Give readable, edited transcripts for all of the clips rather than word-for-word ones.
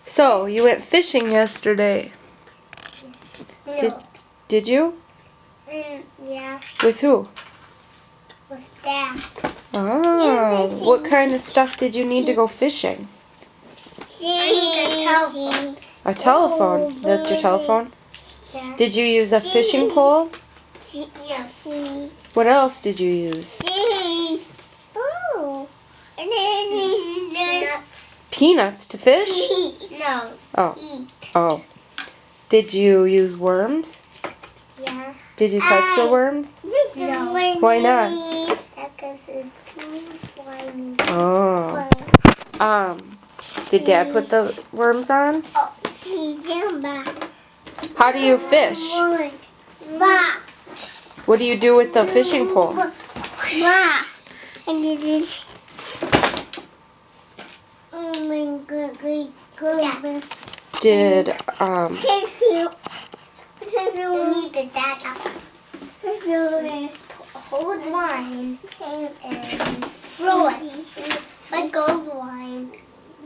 So, you went fishing yesterday. No. Did you? Yeah, With who? with Dad. Oh, what kind of stuff did you need to go fishing? I need a telephone. A telephone? That's your telephone? Yeah. Did you use a fishing pole? Yes. What else did you use? Oh. And then nuts. Peanuts to fish? No. Oh. Eat. Oh. Did you use worms? Yeah. Did you touch the worms? No. Why not? Because it's too slimy. Oh. Did Dad put the worms on? Oh, she's in back. How do you fish? What do you do with the fishing pole? And it is. Oh my God. Did, Thank you. You need the data. So hold line and throw it. Like gold line.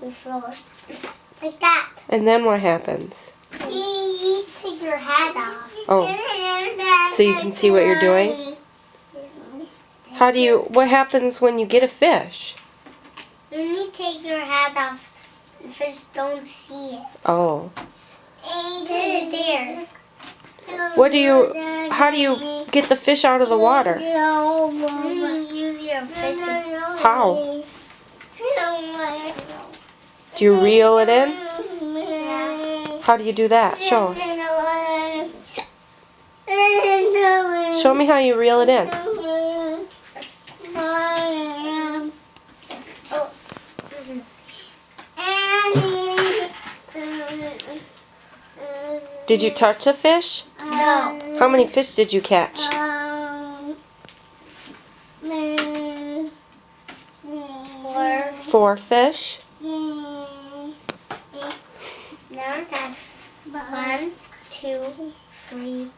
You throw it. Like that. and then what happens? You take your hat off. Oh. So you can see what you're doing? What happens when you get a fish? You need to take your hat off. The fish don't see it. Oh. There. How do you get the fish out of the water? Use your fish. How? Do you reel it in? How do you do that? Show us. Show me how you reel it in. Did you touch a fish? No. How many fish did you catch? 4 fish? Now that's 1, 2, 3,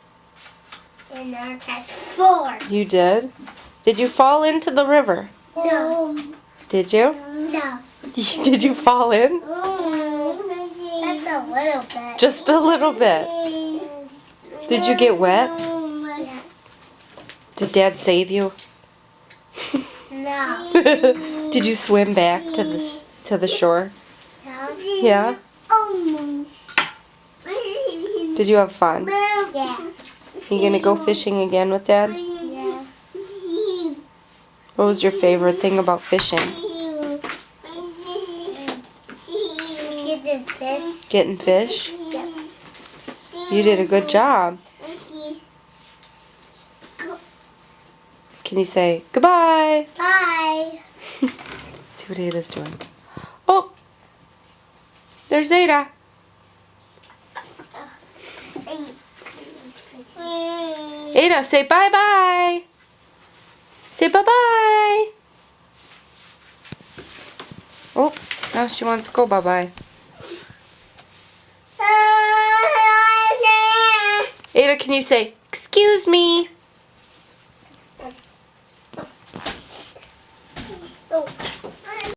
and now that's 4. You did? Did you fall into the river? No. Did you? No. Did you fall in? That's a little bit. Just a little bit. Did you get wet? Yeah. Did Dad save you? No. Did you swim back to the shore? Yeah? Did you have fun? Yeah. You gonna go fishing again with Dad? Yeah. What was your favorite thing about fishing? Getting fish. Getting fish? Yeah. You did a good job. Can you say goodbye? Bye. See what Ada's doing. Oh! There's Ada. Ada, say bye-bye. Say bye-bye. Oh, now she wants to go bye-bye. Ada, can you say, excuse me?